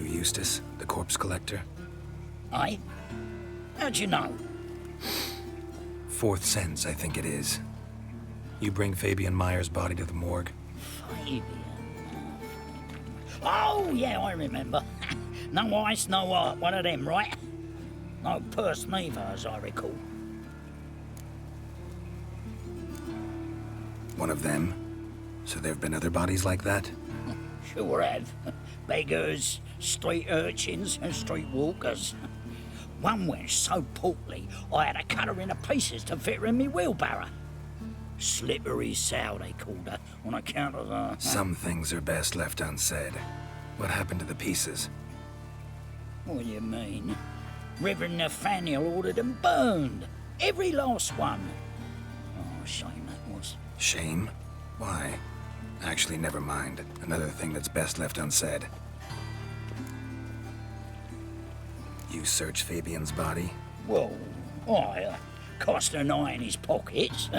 Eustace, the corpse collector? Aye? How'd you know? Fourth sense, I think it is. You bring Fabian Meyer's body to the morgue? Fabian. Oh, yeah, I remember. No ice, no art, one of them, right? No purse neither, as I recall. One of them? So there have been other bodies like that? Sure have. Beggars, street urchins, and street walkers. One went so portly, I had to cut her into pieces to fit her in me wheelbarrow. Slippery sow, they called her, on account of the... Some things are best left unsaid. What happened to the pieces? What do you mean? Reverend Nathaniel ordered them burned. Every last one. Oh, shame that was. Shame? Why? Actually, never mind. Another thing that's best left unsaid. You searched Fabian's body? Well, I cast an eye in his pockets.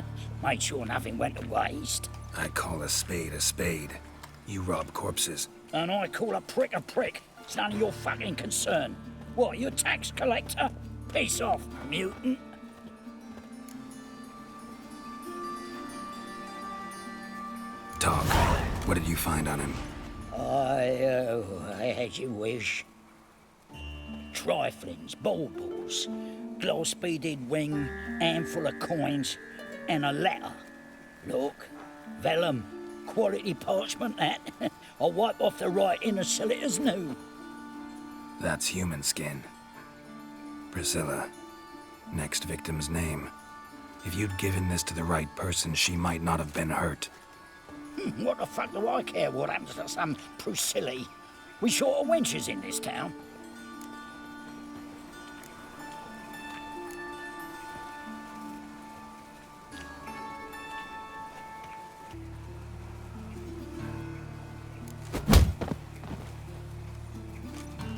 Made sure nothing went to waste. I call a spade a spade. You rob corpses. And I call a prick a prick. It's none of your fucking concern. What, you a tax collector? Piss off, mutant. Talk. What did you find on him? I had you wish. Triflings, baubles, gloss-beaded ring, handful of coins, and a letter. Look, vellum, quality parchment that. I'll wipe off the writing and sell it as new. That's human skin. Priscilla. Next victim's name. If you'd given this to the right person, she might not have been hurt. What the fuck do I care what happens to some Priscilla? We short of wenches in this town.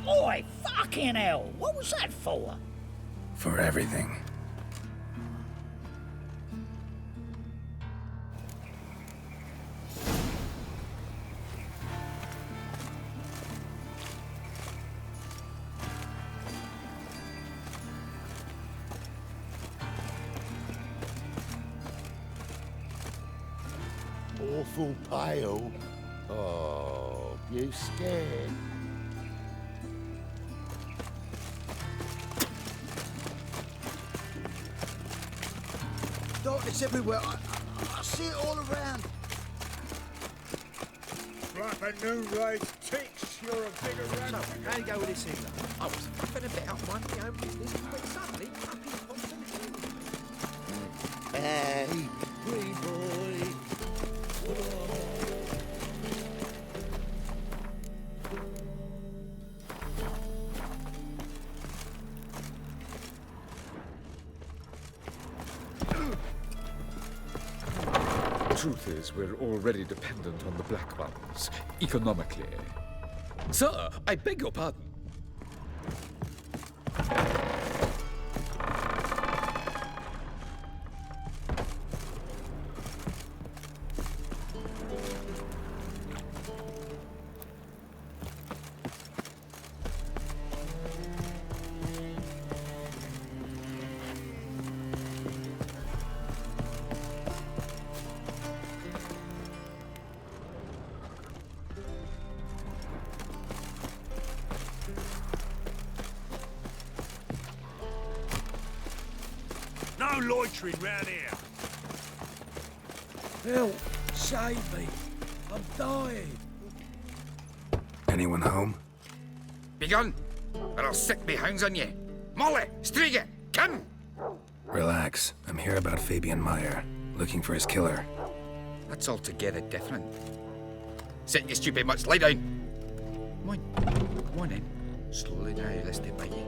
Oi, fucking hell! What was that for? For everything. Awful pale. Oh, you scared? Darkness everywhere. I see it all around. Like a noon raised ticks, you're a bigger rat. So, how you go with this thing? I was fucking about one of my own business when suddenly up he pops and hey, pretty boy. The truth is, we're already dependent on the black ones, economically. Sir, I beg your pardon. No loitering round here. Help! Save me! I'm dying! Anyone home? Begone, or I'll sick me hounds on you. Molly, Striga, come! Relax. I'm here about Fabian Meyer, looking for his killer. That's altogether different. Sit, you stupid much, lie down. Come on in. Slowly now, let's stay by you.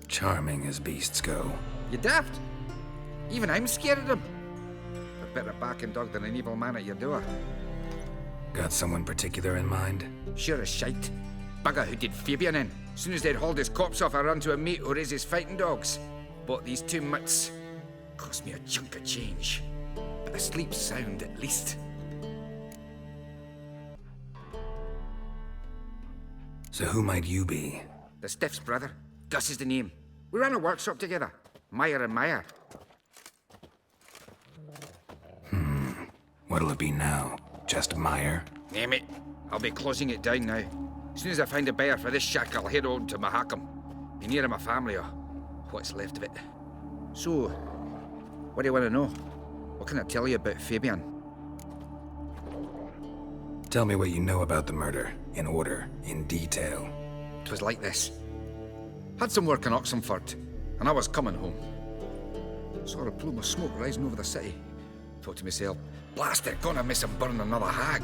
Charming as beasts go. You daft? Even I'm scared of them. A better barking dog than an evil man at your door. Got someone particular in mind? Sure as shite. Bugger who did Fabian in. Soon as they'd hauled his corpse off, I ran to a mate who raises fighting dogs. Bought these 2 mutts. Cost me a chunk of change. But I sleep sound at least. So who might you be? The Stiff's brother. Gus is the name. We ran a workshop together. Meyer and Meyer. What'll it be now? Just Meyer? Name it. I'll be closing it down now. As soon as I find a buyer for this shack, I'll head on to Mahakam. Be near my family or what's left of it. So, what do you want to know? What can I tell you about Fabian? Tell me what you know about the murder, in order, in detail. 'Twas like this. Had some work in Oxenford, and I was coming home. Saw a plume of smoke rising over the city. Thought to myself, blast it, gonna miss him burn another hag.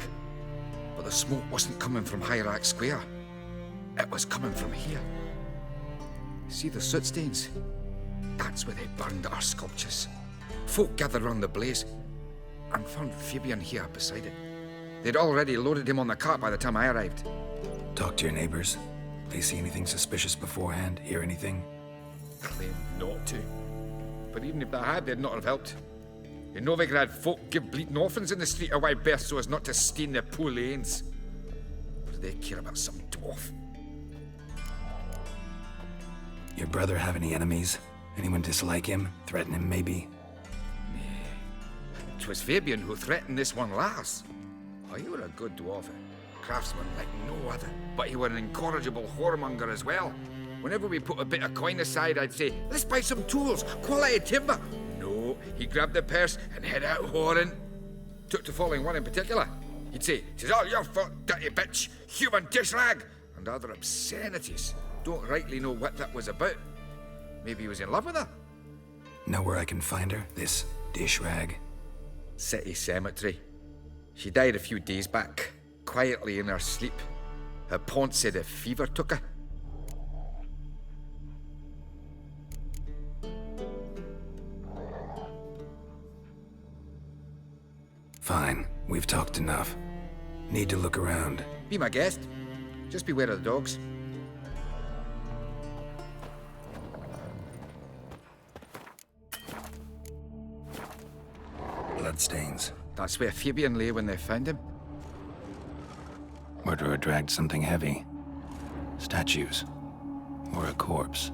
But the smoke wasn't coming from Hierarch Square. It was coming from here. See the soot stains? That's where they burned our sculptures. Folk gathered round the blaze and found Fabian here beside it. They'd already loaded him on the cart by the time I arrived. Talk to your neighbors. They see anything suspicious beforehand? Hear anything? Claimed not to. But even if they had, they'd not have helped. In Novigrad, folk give bleeding orphans in the street a wide berth so as not to stain their poor lanes. What do they care about some dwarf? Your brother have any enemies? Anyone dislike him? Threaten him, maybe? 'Twas Fabian who threatened this one last. Oh, he were a good dwarf, a craftsman like no other. But he were an incorrigible whoremonger as well. Whenever we put a bit of coin aside, I'd say, let's buy some tools, quality timber. No, he grabbed the purse and head out whoring. Took to following one in particular. He'd say, "'Tis all your fault, dirty bitch, human dish rag," and other obscenities. Don't rightly know what that was about. Maybe he was in love with her. Know where I can find her? This dish rag? City cemetery. She died a few days back, quietly in her sleep. Her pont said a fever took her. Fine, we've talked enough. Need to look around. Be my guest. Just beware of the dogs. Bloodstains. That's where Fabian lay when they found him. Murderer dragged something heavy. Statues. Or a corpse.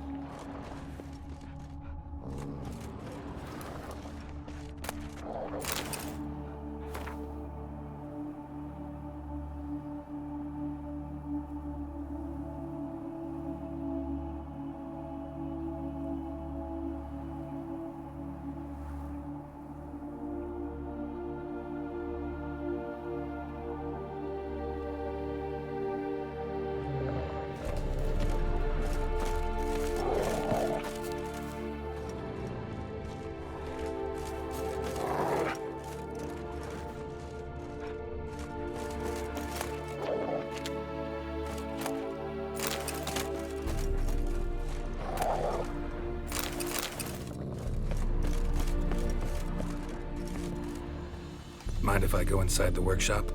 Mind if I go inside the workshop?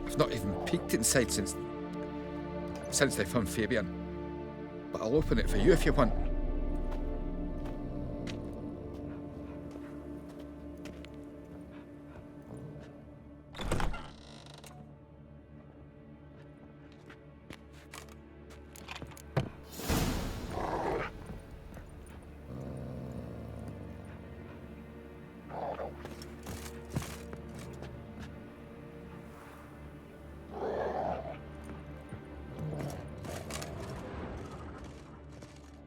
I've not even peeked inside since they found Fabian. But I'll open it for you if you want.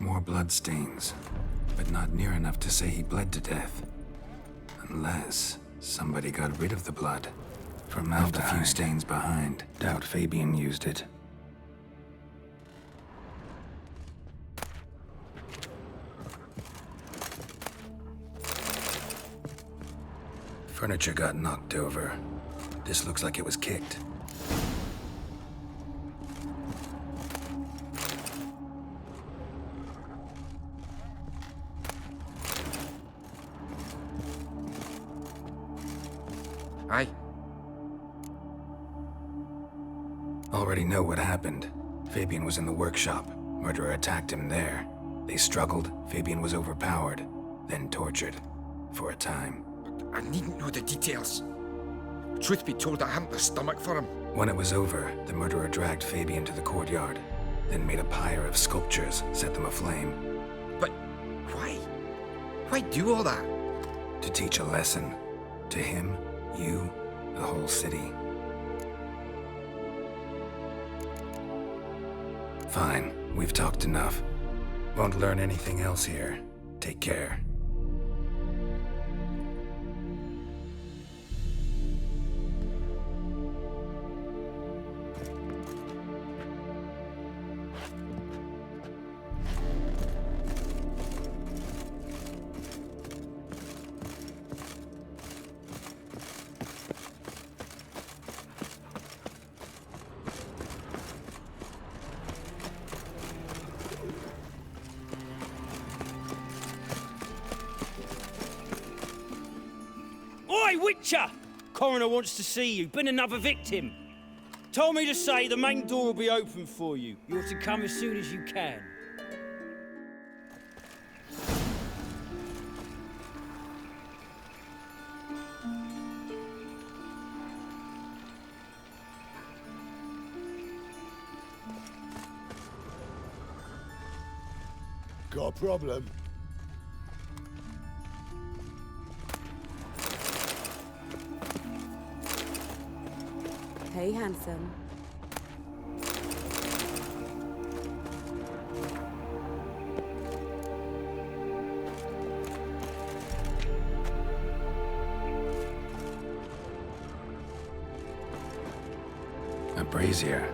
More bloodstains, but not near enough to say he bled to death. Unless somebody got rid of the blood. Left a few stains behind. Doubt Fabian used it. Furniture got knocked over. This looks like it was kicked. Aye. Already know what happened. Fabian was in the workshop. Murderer attacked him there. They struggled. Fabian was overpowered, then tortured. For a time. I needn't know the details. Truth be told, I haven't the stomach for him. When it was over, the murderer dragged Fabian to the courtyard, then made a pyre of sculptures, set them aflame. But why? Why do all that? To teach a lesson. To him, you, the whole city. Fine, we've talked enough. Won't learn anything else here. Take care. Oi, Witcher! Coroner wants to see you. Been another victim. Told me to say the main door will be open for you. You're to come as soon as you can. Got a problem? Hey, handsome. A brazier.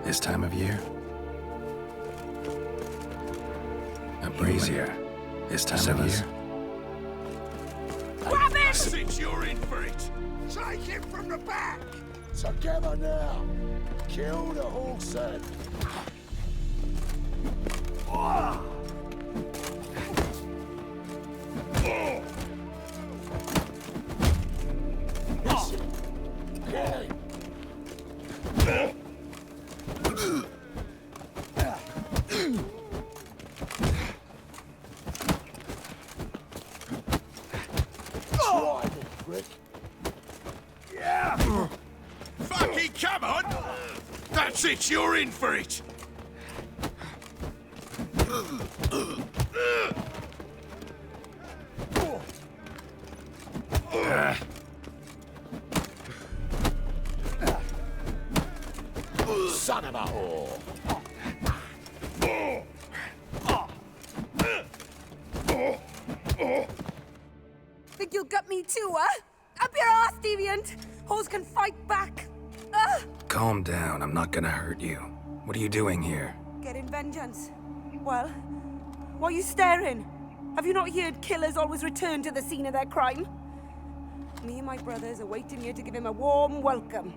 This time of year? A brazier. This time of year? Grab him! Since you're in for it, take him from the back! Together now! Kill the horse head! Fucking come on! That's it, you're in for it! Son of a whore! Think you'll gut me too, huh? Up your ass, deviant! Hoes can fight back! Calm down, I'm not gonna hurt you. What are you doing here? Getting vengeance. Well, why are you staring? Have you not heard killers always return to the scene of their crime? Me and my brothers are waiting here to give him a warm welcome.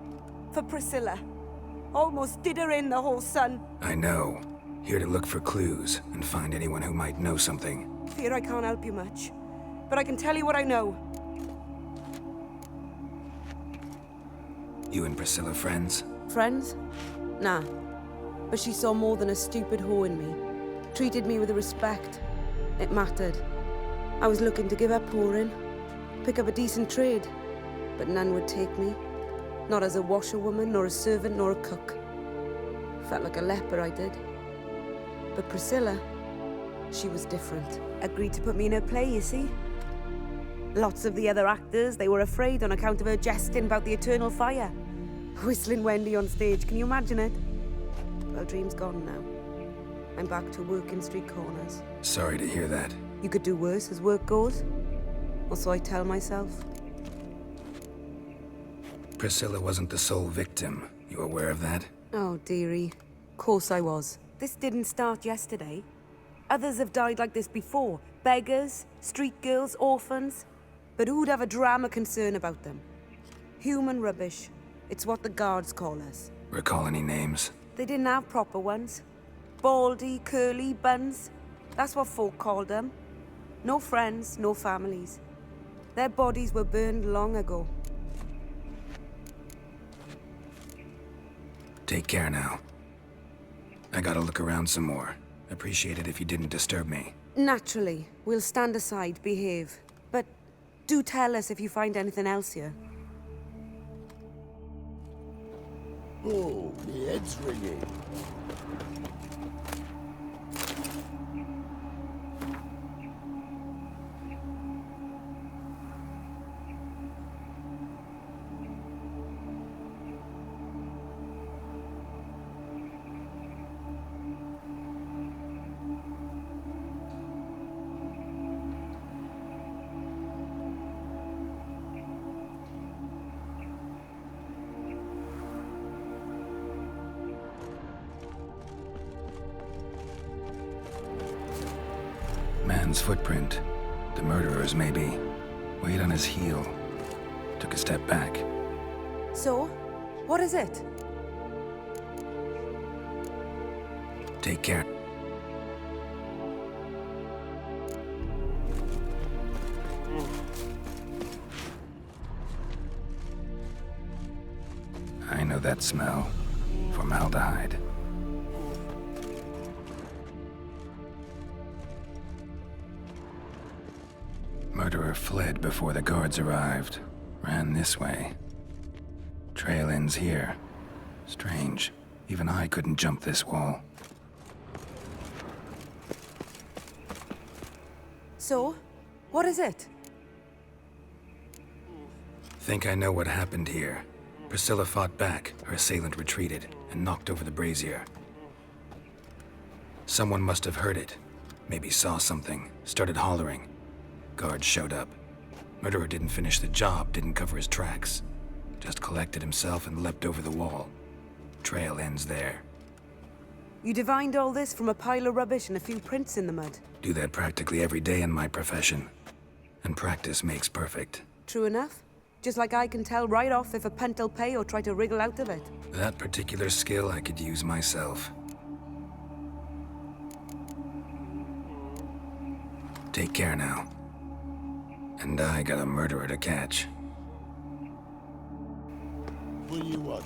For Priscilla. Almost did her in, the whole son. I know. Here to look for clues and find anyone who might know something. Fear I can't help you much. But I can tell you what I know. You and Priscilla friends? Friends? Nah. But she saw more than a stupid whore in me. Treated me with respect. It mattered. I was looking to give up whoring. Pick up a decent trade. But none would take me. Not as a washerwoman, nor a servant, nor a cook. Felt like a leper, I did. But Priscilla, she was different. Agreed to put me in her play, you see? Lots of the other actors, they were afraid on account of her jesting about the eternal fire. Whistling Wendy on stage, can you imagine it? Well, dream's gone now. I'm back to working street corners. Sorry to hear that. You could do worse as work goes. Or so I tell myself. Priscilla wasn't the sole victim. You aware of that? Oh, dearie. Course I was. This didn't start yesterday. Others have died like this before. Beggars, street girls, orphans. But who'd have a drama concern about them? Human rubbish. It's what the guards call us. Recall any names? They didn't have proper ones. Baldy, curly, buns. That's what folk called them. No friends, no families. Their bodies were burned long ago. Take care now. I gotta look around some more. Appreciate it if you didn't disturb me. Naturally, we'll stand aside, behave. But do tell us if you find anything else here. Oh, my head's ringing. Man's footprint. The murderer's, maybe. Weight on his heel. Took a step back. So, what is it? Take care. I know that smell. Formaldehyde. Murderer fled before the guards arrived. Ran this way. Trail ends here. Strange. Even I couldn't jump this wall. So, what is it? Think I know what happened here. Priscilla fought back, her assailant retreated, and knocked over the brazier. Someone must have heard it. Maybe saw something, started hollering. Guards showed up. Murderer didn't finish the job, didn't cover his tracks. Just collected himself and leapt over the wall. Trail ends there. You divined all this from a pile of rubbish and a few prints in the mud. Do that practically every day in my profession. And practice makes perfect. True enough. Just like I can tell right off if a punt'll pay or try to wriggle out of it. That particular skill I could use myself. Take care now. And I got a murderer to catch. What do you want?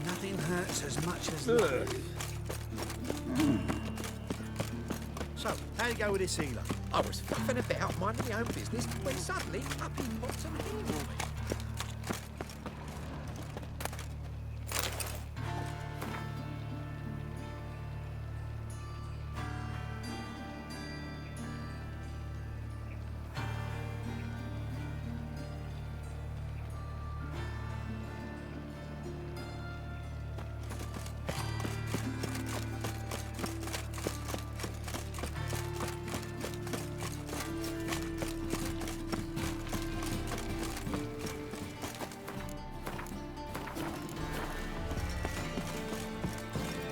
Nothing hurts as much as love. So, how you go with this healer? I was faffing about, minding my own business, when suddenly up he pops and heals me.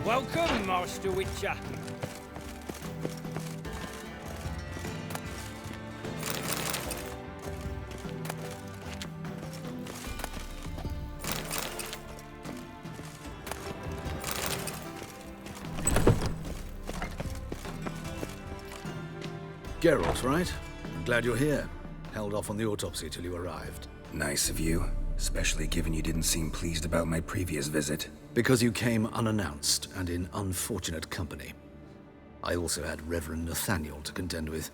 Welcome, Master Witcher. Geralt, right? I'm glad you're here. Held off on the autopsy till you arrived. Nice of you, especially given you didn't seem pleased about my previous visit. Because you came unannounced and in unfortunate company. I also had Reverend Nathaniel to contend with.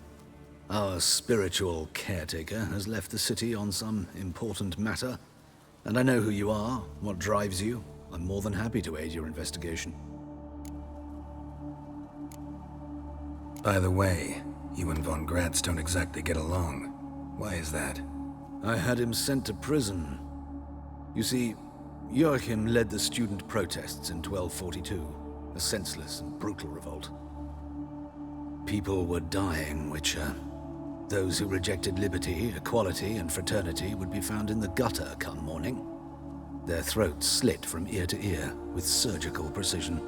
Our spiritual caretaker has left the city on some important matter, and I know who you are, what drives you. I'm more than happy to aid your investigation. By the way, you and Von Gratz don't exactly get along. Why is that? I had him sent to prison. You see, Joachim led the student protests in 1242, a senseless and brutal revolt. People were dying, Witcher. Those who rejected liberty, equality, and fraternity would be found in the gutter come morning. Their throats slit from ear to ear with surgical precision.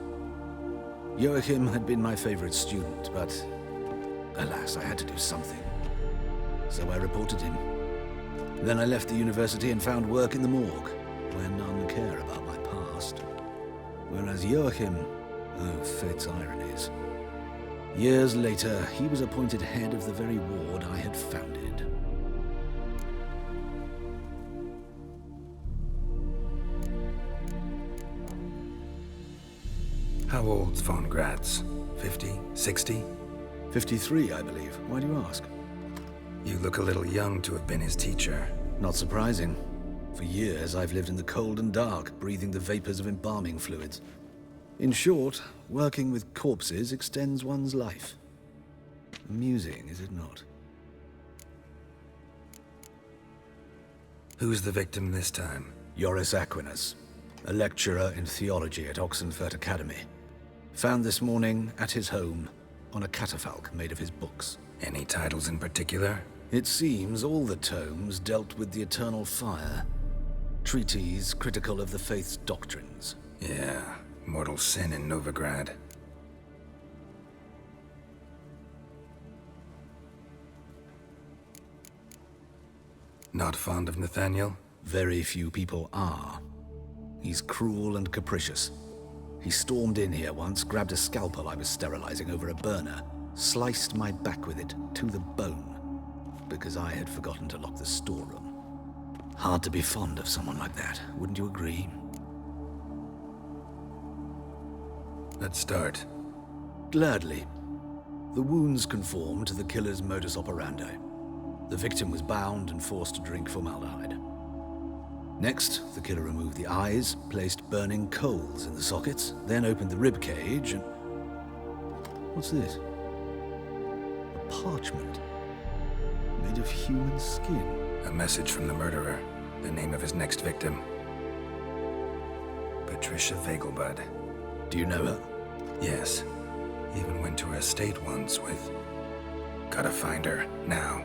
Joachim had been my favorite student, but alas, I had to do something. So I reported him. Then I left the university and found work in the morgue, where none care about my past. Whereas Joachim, oh, fate's ironies, Years later, he was appointed head of the very ward I had founded. How old's von Gratz? 50? 60? 53, I believe. Why do you ask? You look a little young to have been his teacher. Not surprising. For years, I've lived in the cold and dark, breathing the vapors of embalming fluids. In short, working with corpses extends one's life. Amusing, is it not? Who's the victim this time? Joris Aquinas, a lecturer in theology at Oxenfurt Academy. Found this morning at his home on a catafalque made of his books. Any titles in particular? It seems all the tomes dealt with the eternal fire. Treatises critical of the faith's doctrines. Yeah, mortal sin in Novigrad. Not fond of Nathaniel? Very few people are. He's cruel and capricious. He stormed in here once, grabbed a scalpel I was sterilizing over a burner, sliced my back with it to the bone, because I had forgotten to lock the storeroom. Hard to be fond of someone like that, wouldn't you agree? Let's start. Gladly. The wounds conform to the killer's modus operandi. The victim was bound and forced to drink formaldehyde. Next, the killer removed the eyes, placed burning coals in the sockets, then opened the rib cage and... What's this? A parchment made of human skin. A message from the murderer. The name of his next victim. Patricia Vegelbud. Do you know her? Yes. Even went to her estate once with... Gotta find her, now.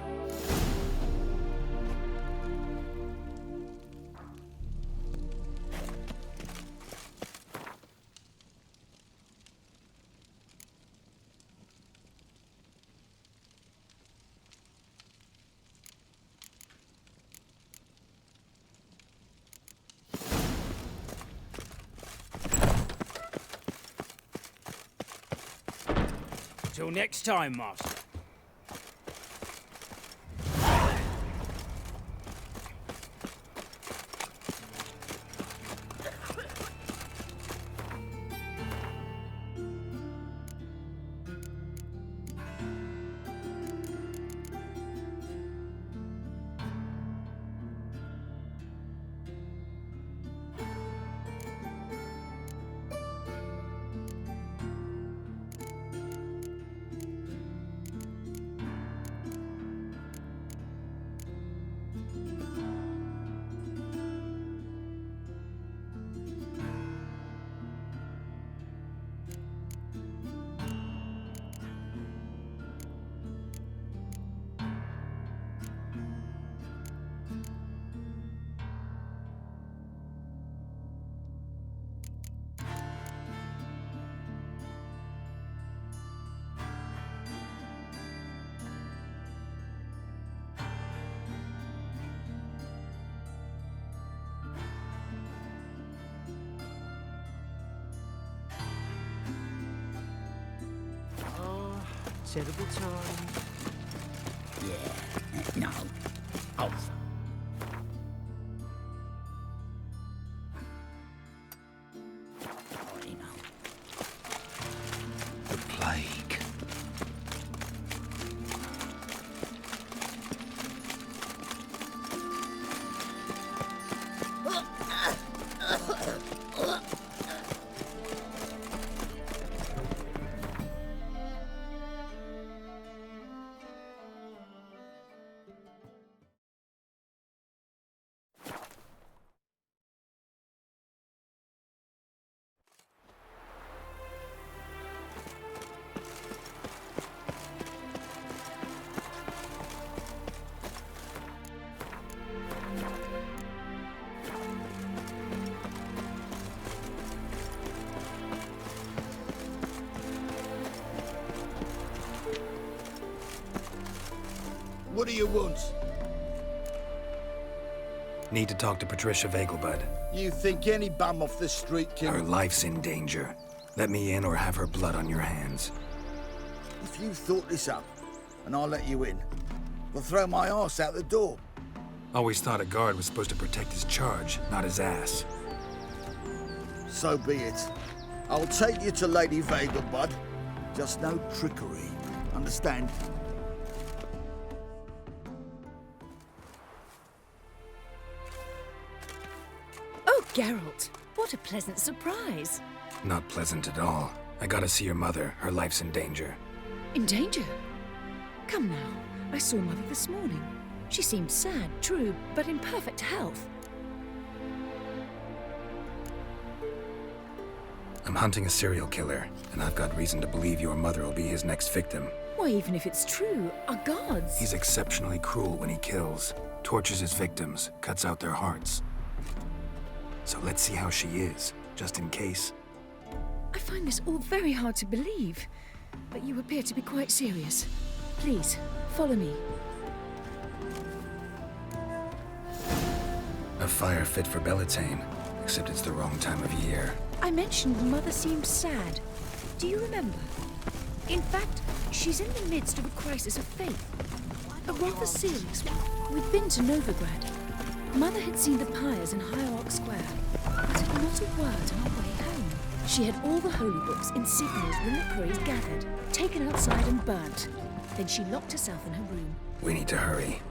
Till next time, Master. Terrible time. Yeah, no. Oh. I know. The plague. What do you want? Need to talk to Patricia Vegelbud. You think any bum off the street can... Her life's in danger. Let me in or have her blood on your hands. If you thought this up, and I'll let you in, I'll throw my arse out the door. Always thought a guard was supposed to protect his charge, not his ass. So be it. I'll take you to Lady Vega, bud. Just no trickery. Understand? Oh, Geralt, what a pleasant surprise. Not pleasant at all. I gotta see your mother. Her life's in danger. In danger? Come now, I saw Mother this morning. She seemed sad, true, but in perfect health. I'm hunting a serial killer, and I've got reason to believe your mother will be his next victim. Why, even if it's true, our gods... He's exceptionally cruel when he kills, tortures his victims, cuts out their hearts. So let's see how she is, just in case. I find this all very hard to believe, but you appear to be quite serious. Please, follow me. A fire fit for Bellatane, except it's the wrong time of year. I mentioned Mother seemed sad. Do you remember? In fact, she's in the midst of a crisis of faith. A rather serious one. We'd been to Novigrad. Mother had seen the pyres in Hierarch Square, but had not a word on our way home. She had all the holy books, insignias, reliquaries gathered, taken outside and burnt. Then she locked herself in her room. We need to hurry.